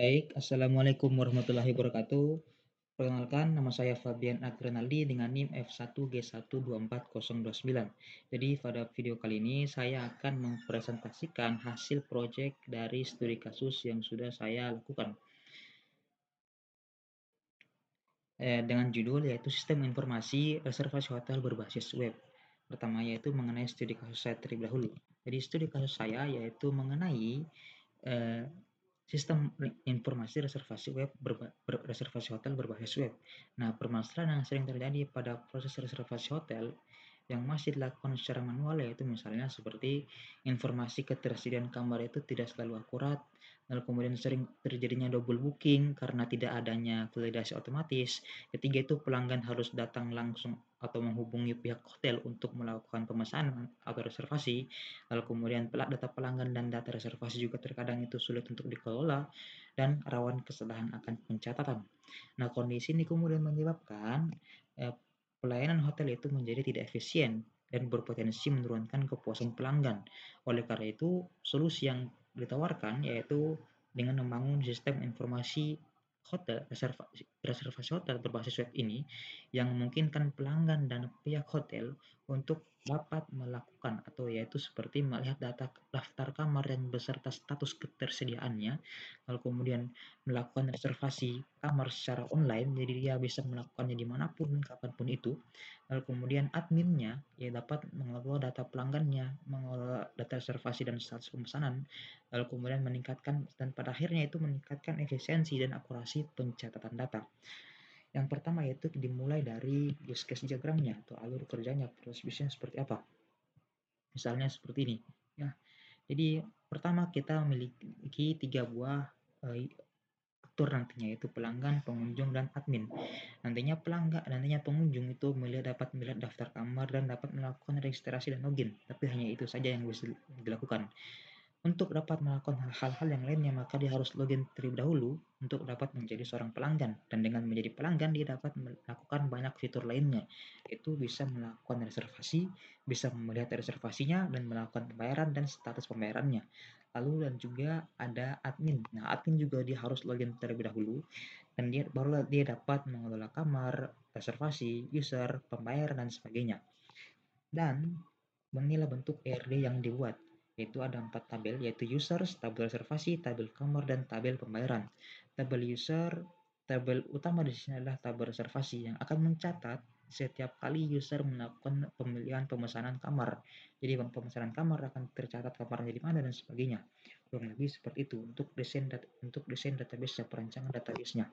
Baik, Assalamualaikum warahmatullahi wabarakatuh. Perkenalkan, nama saya Fabian Agranaldi dengan NIM F1G1240029. Jadi pada video kali ini saya akan mempresentasikan hasil proyek dari studi kasus yang sudah saya lakukan. Dengan judul yaitu Sistem Informasi Reservasi Hotel Berbasis Web. Pertama yaitu mengenai studi kasus saya terlebih dahulu. Jadi studi kasus saya yaitu mengenai eh, sistem informasi reservasi web reservasi hotel berbasis web. Nah, permasalahan yang sering terjadi pada proses reservasi hotel yang masih dilakukan secara manual yaitu misalnya seperti informasi ketersediaan kamar itu tidak selalu akurat, lalu kemudian sering terjadinya double booking karena tidak adanya validasi otomatis. Ketiga itu pelanggan harus datang langsung atau menghubungi pihak hotel untuk melakukan pemesanan atau reservasi. Lalu kemudian data pelanggan dan data reservasi juga terkadang itu sulit untuk dikelola dan rawan kesalahan akan pencatatan. Nah, kondisi ini kemudian menyebabkan eh, pelayanan hotel itu menjadi tidak efisien dan berpotensi menurunkan kepuasan pelanggan. Oleh karena itu, solusi yang ditawarkan yaitu dengan membangun sistem informasi hotel reservasi hotel berbasis web ini yang memungkinkan pelanggan dan pihak hotel untuk dapat melakukan atau yaitu seperti melihat data daftar kamar yang beserta status ketersediaannya, lalu kemudian melakukan reservasi kamar secara online, jadi dia bisa melakukannya dimanapun, kapanpun itu. Lalu kemudian adminnya ya dapat mengelola data pelanggannya, mengelola data reservasi dan status pemesanan, lalu kemudian meningkatkan dan pada akhirnya itu meningkatkan efisiensi dan akurasi pencatatan data. Yang pertama yaitu dimulai dari use case diagramnya atau alur kerjanya, proses bisnisnya seperti apa. Misalnya seperti ini. Ya, jadi pertama kita memiliki 3 buah aktor nantinya yaitu pelanggan, pengunjung, dan admin. Nantinya pengunjung itu dapat melihat daftar kamar dan dapat melakukan registrasi dan login. Tapi hanya itu saja yang bisa dilakukan. Untuk dapat melakukan hal-hal yang lainnya, maka dia harus login terlebih dahulu untuk dapat menjadi seorang pelanggan. Dan dengan menjadi pelanggan, dia dapat melakukan banyak fitur lainnya. Itu bisa melakukan reservasi, bisa melihat reservasinya, dan melakukan pembayaran dan status pembayarannya. Lalu dan juga ada admin. Nah, admin juga dia harus login terlebih dahulu, dan barulah dia dapat mengelola kamar, reservasi, user, pembayaran, dan sebagainya. Dan inilah bentuk ERD yang dibuat, yaitu ada 4 tabel, yaitu users, tabel reservasi, tabel kamar, dan tabel pembayaran. Tabel user, tabel utama di sini adalah tabel reservasi yang akan mencatat setiap kali user melakukan pemilihan pemesanan kamar. Jadi pemesanan kamar akan tercatat kamarnya di mana dan sebagainya. Kurang lebih seperti itu untuk desain database perancangan database-nya.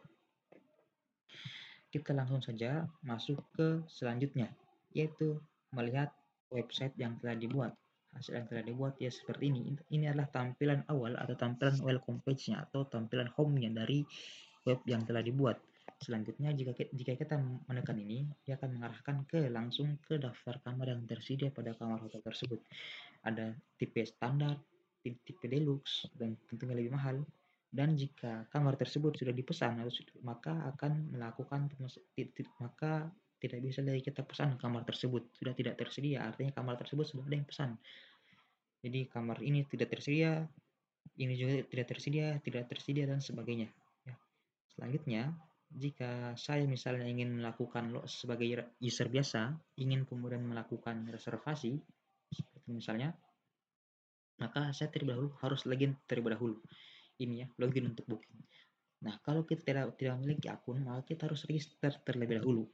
Kita langsung saja masuk ke selanjutnya, yaitu melihat website yang telah dibuat. Hasil yang telah dibuat ya seperti ini. Ini adalah tampilan awal atau tampilan welcome page-nya atau tampilan home-nya dari web yang telah dibuat. Selanjutnya jika kita menekan ini, dia akan mengarahkan langsung ke daftar kamar yang tersedia pada kamar hotel tersebut. Ada tipe standar, tipe deluxe, dan tentunya lebih mahal. Dan jika kamar tersebut sudah dipesan, maka akan melakukan maka tidak bisa lagi kita pesan kamar tersebut, sudah tidak tersedia, artinya kamar tersebut sudah ada yang pesan. Jadi kamar ini tidak tersedia, ini juga tidak tersedia dan sebagainya. Ya. Selanjutnya, jika saya misalnya ingin melakukan sebagai user biasa, ingin kemudian melakukan reservasi, seperti misalnya, maka saya harus login terlebih dahulu. Ini ya, login untuk booking. Nah, kalau kita tidak memiliki akun, maka kita harus register terlebih dahulu.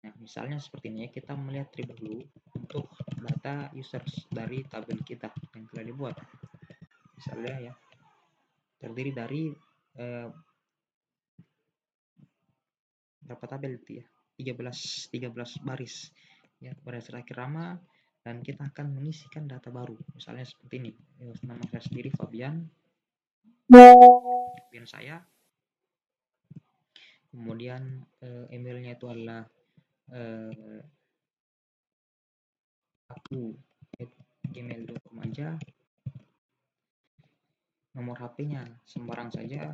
Nah, misalnya seperti ini ya, kita melihat terlebih dahulu untuk data users dari tabel kita yang telah dibuat. Misalnya ya, terdiri dari berapa tabel itu ya? 13 baris. Ya, berdasarkan irama dan kita akan mengisikan data baru. Misalnya seperti ini. Nama saya sendiri Fabian. Fabian saya. Kemudian emailnya itu adalah aku gmail.com aja. Nomor HP-nya sembarang saja,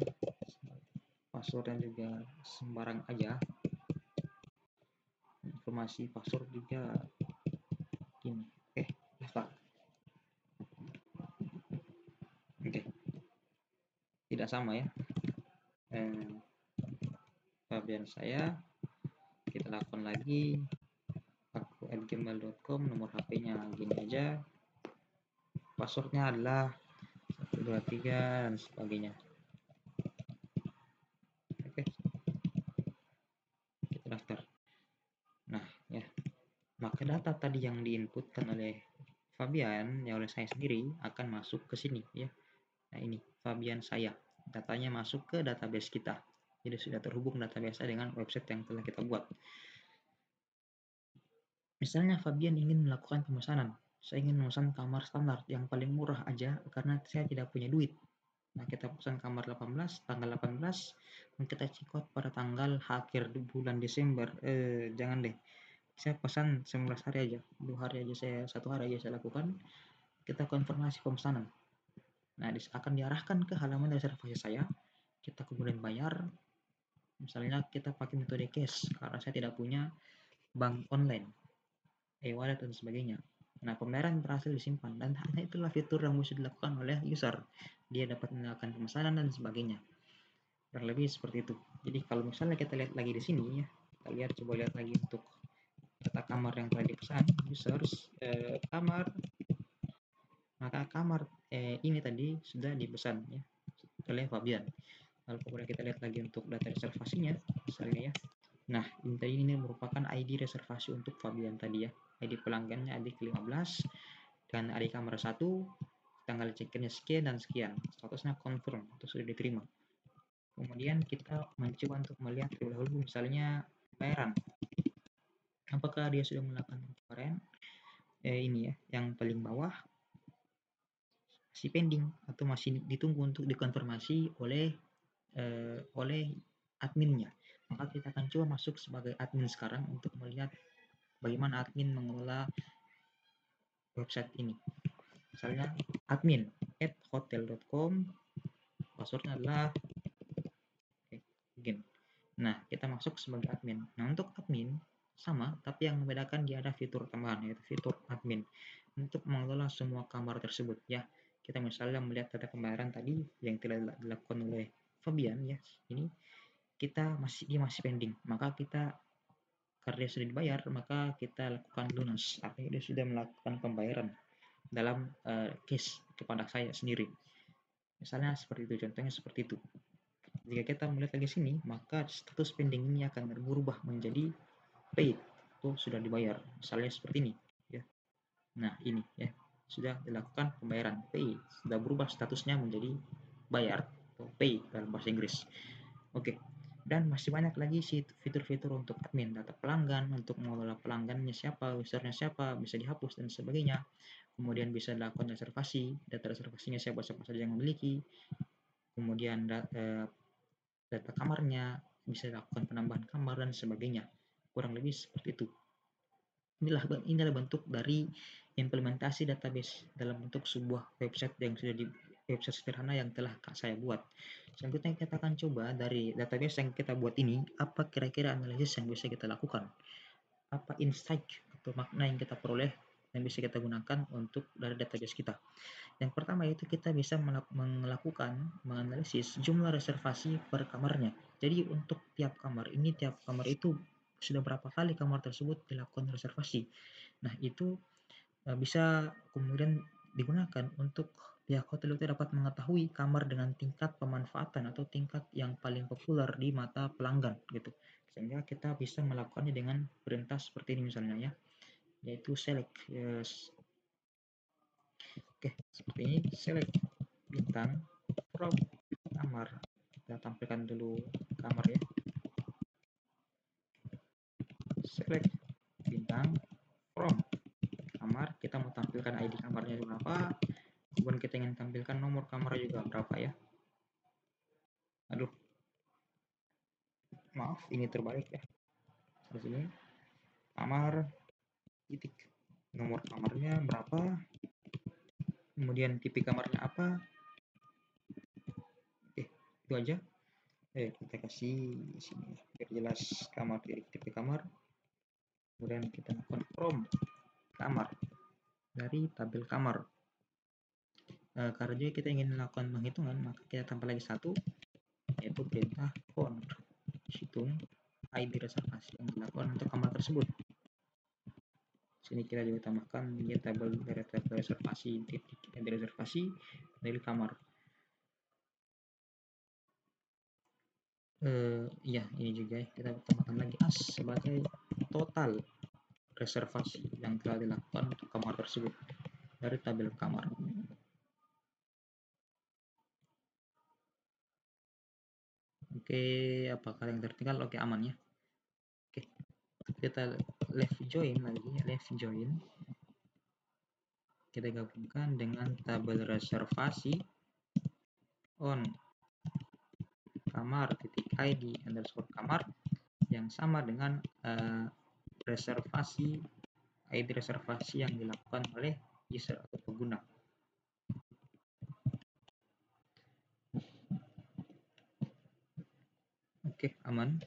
passwordnya juga sembarang aja. Informasi password juga gini. Daftar. Oke. Tidak sama ya. Fabian saya, kita lakukan lagi aku@gmail.com, nomor HP-nya gini aja, passwordnya adalah 123 dan sebagainya. Oke, kita daftar. Nah ya, maka data tadi yang diinputkan oleh Fabian ya oleh saya sendiri akan masuk ke sini ya. Nah ini Fabian saya, datanya masuk ke database kita, jadi sudah terhubung database dengan website yang telah kita buat. Misalnya Fabian ingin melakukan pemesanan, saya ingin memesan kamar standar yang paling murah aja karena saya tidak punya duit. Nah, kita pesan kamar 18, tanggal 18, dan kita check out pada tanggal akhir bulan Desember. Jangan deh. Saya pesan 19 hari aja. 2 hari aja saya, 1 hari aja saya lakukan. Kita konfirmasi pemesanan. Nah, akan diarahkan ke halaman reservasi saya. Kita kemudian bayar. Misalnya kita pakai metode cash karena saya tidak punya bank online, e-wallet dan sebagainya. Nah, pembayaran berhasil disimpan dan hanya itulah fitur yang bisa dilakukan oleh user. Dia dapat melakukan pemesanan dan sebagainya. Kurang lebih seperti itu. Jadi kalau misalnya kita lihat lagi di sini ya, kita lihat coba lihat lagi untuk data kamar yang telah dipesan users kamar, maka kamar ini tadi sudah dipesan ya oleh Fabian. Lalu kemudian kita lihat lagi untuk data reservasinya misalnya ya. Nah, ini merupakan ID reservasi untuk Fabian tadi ya. ID pelanggannya ID ke-15 dan ID kamar 1, tanggal check-in sekian dan sekian. Statusnya confirm atau sudah diterima. Kemudian kita mencoba untuk melihat terlebih dahulu misalnya pembayaran. Apakah dia sudah melakukan pembayaran? Ini ya, yang paling bawah masih pending atau masih ditunggu untuk dikonfirmasi oleh adminnya. Maka kita akan coba masuk sebagai admin sekarang untuk melihat bagaimana admin mengelola website ini. Misalnya admin@hotel.com, passwordnya adalah begini. Nah, kita masuk sebagai admin. Nah, untuk admin sama, tapi yang membedakan dia ada fitur tambahan, yaitu fitur admin untuk mengelola semua kamar tersebut ya. Kita misalnya melihat data pembayaran tadi yang telah dilakukan oleh Fabian ya. Ini dia masih pending. Maka kita karena dia sudah dibayar, maka kita lakukan lunas. Artinya dia sudah melakukan pembayaran dalam case kepada saya sendiri. Misalnya seperti itu, contohnya seperti itu. Jika kita melihat lagi sini, maka status pending ini akan berubah menjadi paid atau sudah dibayar. Misalnya seperti ini, ya. Nah, ini ya, sudah dilakukan pembayaran pay, sudah berubah statusnya menjadi bayar atau pay dalam bahasa Inggris. Oke. Dan masih banyak lagi fitur-fitur untuk admin, data pelanggan, untuk mengelola pelanggannya siapa, usernya siapa, bisa dihapus dan sebagainya. Kemudian bisa dilakukan reservasi, data reservasinya siapa-siapa saja yang memiliki. Kemudian data kamarnya, bisa dilakukan penambahan kamar dan sebagainya. Kurang lebih seperti itu. Inilah bentuk dari implementasi database dalam bentuk sebuah website yang sudah di website sederhana yang telah saya buat. Selanjutnya kita akan coba dari database yang kita buat ini, apa kira-kira analisis yang bisa kita lakukan, apa insight atau makna yang kita peroleh yang bisa kita gunakan untuk dari database kita. Yang pertama itu kita bisa melakukan menganalisis jumlah reservasi per kamarnya. Jadi untuk tiap kamar itu sudah berapa kali kamar tersebut dilakukan reservasi. Nah, itu bisa kemudian digunakan untuk pihak hotel itu dapat mengetahui kamar dengan tingkat pemanfaatan atau tingkat yang paling populer di mata pelanggan gitu. Sehingga kita bisa melakukannya dengan perintah seperti ini misalnya ya, yaitu select. Yes. Oke, seperti ini select bintang from kamar. Kita tampilkan dulu kamar ya. Select bintang from kamar. Kita mau tampilkan ID kamarnya berapa. Kemudian kita ingin tampilkan nomor kamar juga berapa ya. Aduh, maaf ini terbalik ya. Di sini kamar titik nomor kamarnya berapa. Kemudian tipe kamarnya apa. Oke, itu aja. Kita kasih di sini biar jelas kamar tipe kamar. Kemudian kita lakukan from kamar dari tabel kamar. Karena kita ingin melakukan penghitungan, maka kita tambah lagi 1, yaitu perintah telepon, hitung ID reservasi yang dilakukan untuk kamar tersebut. Sini kita juga tambahkan dia tabel reservasi, titik reservasi dari kamar. Ya ini juga kita tambahkan lagi as sebagai total reservasi yang telah dilakukan untuk kamar tersebut dari tabel kamar. Oke, apakah yang tertinggal? Oke, aman ya. Oke, kita left join lagi, left join. Kita gabungkan dengan tabel reservasi on kamar titik id underscore kamar yang sama dengan reservasi ID reservasi yang dilakukan oleh user atau pengguna. Oke, aman.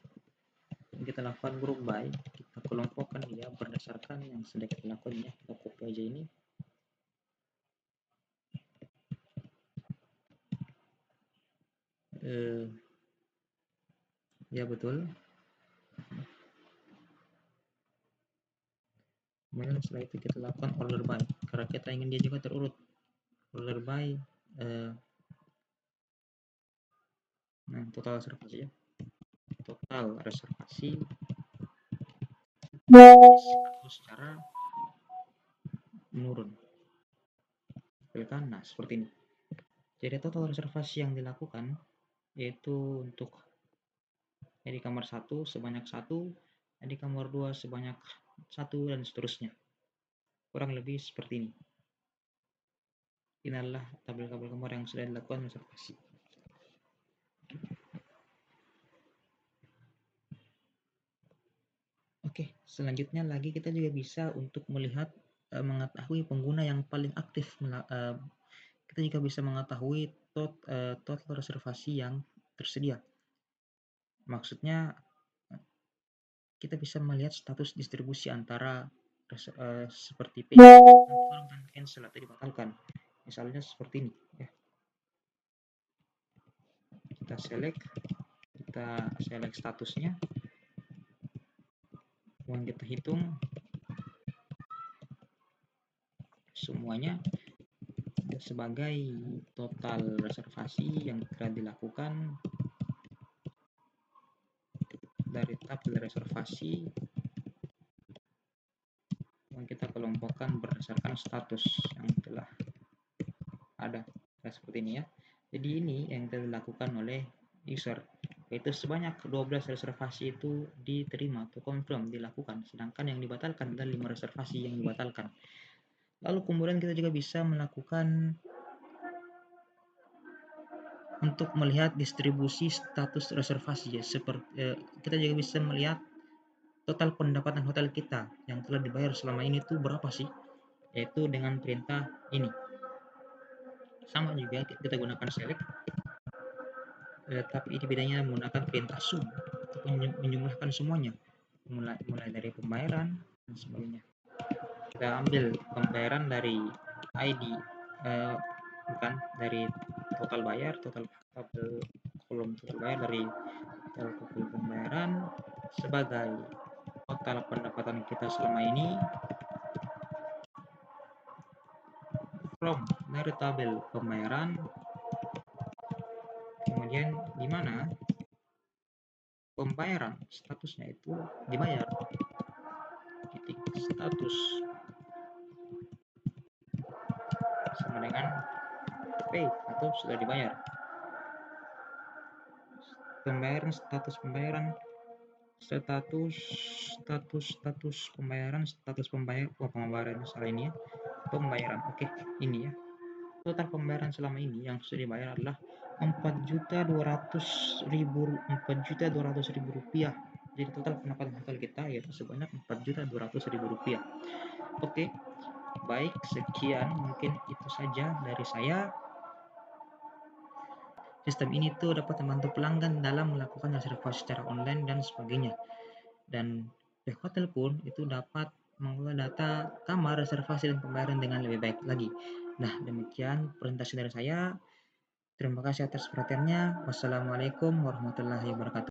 Kita lakukan group by, kita kelompokkan dia berdasarkan yang sedang kita lakukan ya. Kita copy aja ini. Ya betul. Kemudian setelah itu kita lakukan order by, karena kita ingin dia juga terurut. Order by nah, total reservasi ya. Total reservasi secara menurun. Nah, seperti ini. Jadi total reservasi yang dilakukan yaitu untuk di kamar 1 sebanyak 1, di kamar 2 sebanyak 1 dan seterusnya. Kurang lebih seperti ini. Ini adalah tabel-tabel kamar yang sudah dilakukan reservasi. Oke, selanjutnya lagi kita juga bisa untuk melihat mengetahui pengguna yang paling aktif. Kita juga bisa mengetahui total reservasi yang tersedia. Maksudnya kita bisa melihat status distribusi antara seperti confirm dan cancel atau dibatalkan. Misalnya seperti ini ya. Kita select statusnya, kemudian kita hitung semuanya sebagai total reservasi yang telah dilakukan dari tabel reservasi yang kita kelompokkan berdasarkan status yang telah ada. Nah, seperti ini ya. Jadi ini yang telah dilakukan oleh user, yaitu sebanyak 12 reservasi itu diterima atau confirm dilakukan, sedangkan yang dibatalkan adalah 5 reservasi yang dibatalkan. Lalu kemudian kita juga bisa melakukan untuk melihat distribusi status reservasi ya, seperti kita juga bisa melihat total pendapatan hotel kita yang telah dibayar selama ini tuh berapa sih, yaitu dengan perintah ini. Sama juga kita gunakan select, tapi ini bedanya menggunakan perintah sum untuk menjumlahkan semuanya, mulai dari pembayaran dan sebagainya. Kita ambil pembayaran dari ID, bukan dari total bayar, total kolom total bayar dari total pembayaran sebagai total pendapatan kita selama ini from dari tabel pembayaran, kemudian di mana pembayaran statusnya itu dibayar, titik status sama dengan pay atau sudah dibayar. Pembayaran status pembayaran pembayaran salah ini ya, pembayaran. Oke, ini ya. Total pembayaran selama ini yang sudah dibayar adalah 4.200.000 rupiah. Jadi total pendapatan hotel kita yaitu sebanyak 4.200.000 rupiah. Oke, baik, sekian mungkin itu saja dari saya. Sistem ini tuh dapat membantu pelanggan dalam melakukan reservasi secara online dan sebagainya. Dan pihak hotel pun itu dapat mengelola data kamar, reservasi, dan pembayaran dengan lebih baik lagi. Nah, demikian presentasi dari saya. Terima kasih atas perhatiannya. Wassalamualaikum warahmatullahi wabarakatuh.